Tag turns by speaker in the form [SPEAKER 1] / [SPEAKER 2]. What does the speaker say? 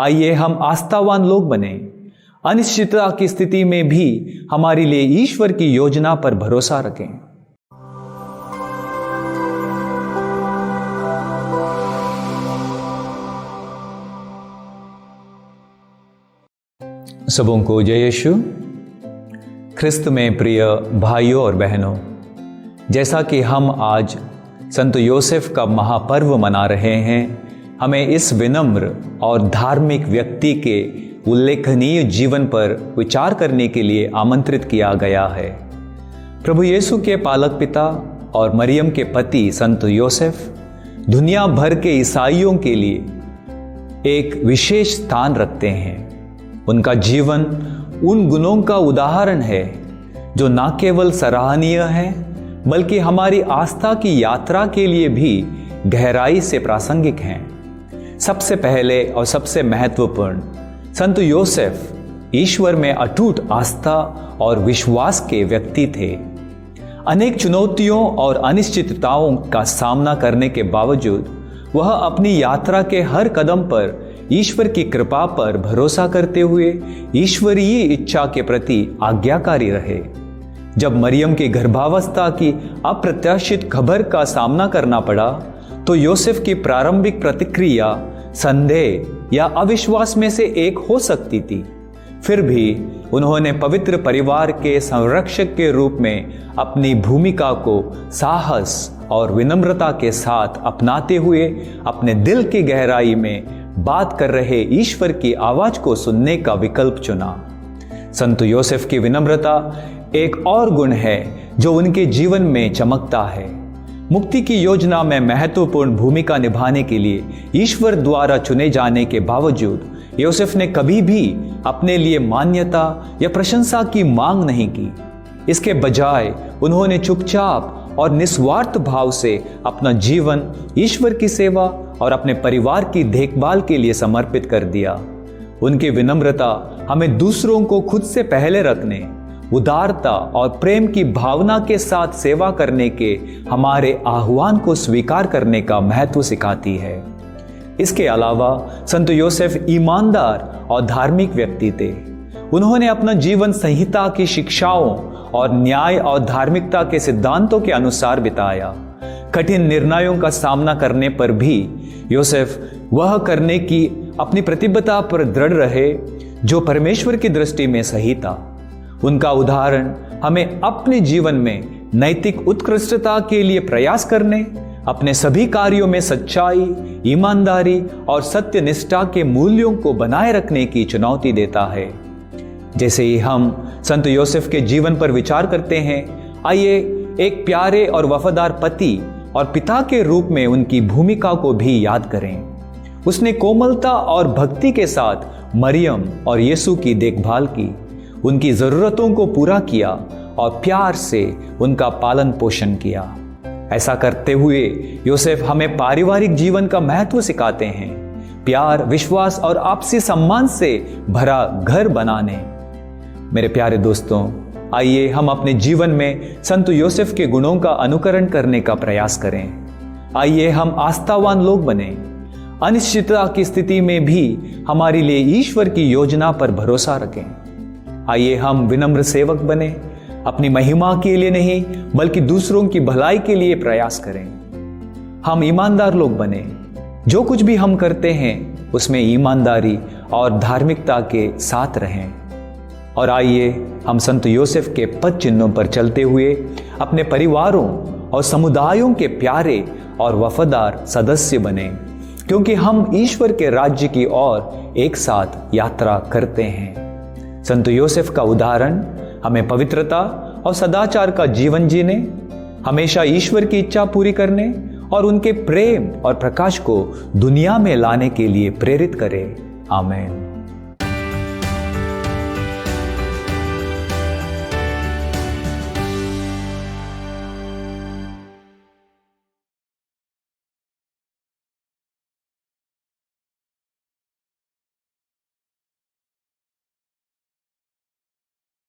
[SPEAKER 1] आइए हम आस्थावान लोग बने। अनिश्चितता की स्थिति में भी हमारे लिए ईश्वर की योजना पर भरोसा रखें। सबों को जय यीशु। ख्रिस्त में प्रिय भाइयों और बहनों, जैसा कि हम आज संत योसेफ का महापर्व मना रहे हैं, हमें इस विनम्र और धार्मिक व्यक्ति के उल्लेखनीय जीवन पर विचार करने के लिए आमंत्रित किया गया है। प्रभु यीशु के पालक पिता और मरियम के पति संत योसेफ दुनिया भर के ईसाइयों के लिए एक विशेष स्थान रखते हैं। उनका जीवन उन गुणों का उदाहरण है जो न केवल सराहनीय है बल्कि हमारी आस्था की यात्रा के लिए भी गहराई से प्रासंगिक हैं। सबसे पहले और सबसे महत्वपूर्ण, संत योसेफ ईश्वर में अटूट आस्था और विश्वास के व्यक्ति थे। अनेक चुनौतियों और अनिश्चितताओं का सामना करने के बावजूद वह अपनी यात्रा के हर कदम पर ईश्वर की कृपा पर भरोसा करते हुए ईश्वरीय इच्छा के प्रति आज्ञाकारी रहे। जब मरियम की गर्भावस्था की अप्रत्याशित खबर का सामना करना पड़ा तो योसेफ की प्रारंभिक प्रतिक्रिया संदेह या अविश्वास में से एक हो सकती थी। फिर भी उन्होंने पवित्र परिवार के संरक्षक के रूप में अपनी भूमिका को साहस और विनम्रता के साथ अपनाते हुए अपने दिल की गहराई में बात कर रहे ईश्वर की आवाज को सुनने का विकल्प चुना। संत योसेफ की विनम्रता एक और गुण है जो उनके जीवन में चमकता है। मुक्ति की योजना में महत्वपूर्ण भूमिका निभाने के लिए ईश्वर द्वारा चुने जाने के बावजूद योसेफ ने कभी भी अपने लिए मान्यता या प्रशंसा की मांग नहीं की। इसके बजाय उन्होंने चुपचाप और निस्वार्थ भाव से अपना जीवन ईश्वर की सेवा और अपने परिवार की देखभाल के लिए समर्पित कर दिया। उनकी विनम्रता हमें दूसरों को खुद से पहले रखने, उदारता और प्रेम की भावना के साथ सेवा करने के हमारे आह्वान को स्वीकार करने का महत्व सिखाती है। इसके अलावा संत योसेफ ईमानदार और धार्मिक व्यक्ति थे। उन्होंने अपना जीवन संहिता की शिक्षाओं और न्याय और धार्मिकता के सिद्धांतों के अनुसार बिताया। कठिन निर्णयों का सामना करने पर भी योसेफ वह करने की अपनी प्रतिबद्धता पर दृढ़ रहे जो परमेश्वर की दृष्टि में सही था। उनका उदाहरण हमें अपने जीवन में नैतिक उत्कृष्टता के लिए प्रयास करने, अपने सभी कार्यों में सच्चाई, ईमानदारी और सत्यनिष्ठा के मूल्यों को बनाए रखने की चुनौती देता है। जैसे ही हम संत योसेफ के जीवन पर विचार करते हैं, आइए एक प्यारे और वफादार पति और पिता के रूप में उनकी भूमिका को भी याद करें। उसने कोमलता और भक्ति के साथ मरियम और यीशु की देखभाल की, उनकी ज़रूरतों को पूरा किया और प्यार से उनका पालन पोषण किया। ऐसा करते हुए योसेफ हमें पारिवारिक जीवन का महत्व सिखाते हैं, प्यार, विश्वास और आपसी सम्मान से भरा घर बनाने। मेरे प्यारे दोस्तों, आइए हम अपने जीवन में संत योसेफ के गुणों का अनुकरण करने का प्रयास करें। आइए हम आस्थावान लोग बने। अनिश्चितता की स्थिति में भी हमारे लिए ईश्वर की योजना पर भरोसा रखें। आइए हम विनम्र सेवक बने, अपनी महिमा के लिए नहीं बल्कि दूसरों की भलाई के लिए प्रयास करें। हम ईमानदार लोग बने, जो कुछ भी हम करते हैं उसमें ईमानदारी और धार्मिकता के साथ रहें। और आइए हम संत योसेफ के पद चिन्हों पर चलते हुए अपने परिवारों और समुदायों के प्यारे और वफादार सदस्य बने, क्योंकि हम ईश्वर के राज्य की ओर एक साथ यात्रा करते हैं। संत योसेफ का उदाहरण हमें पवित्रता और सदाचार का जीवन जीने, हमेशा ईश्वर की इच्छा पूरी करने और उनके प्रेम और प्रकाश को दुनिया में लाने के लिए प्रेरित करे। आमीन।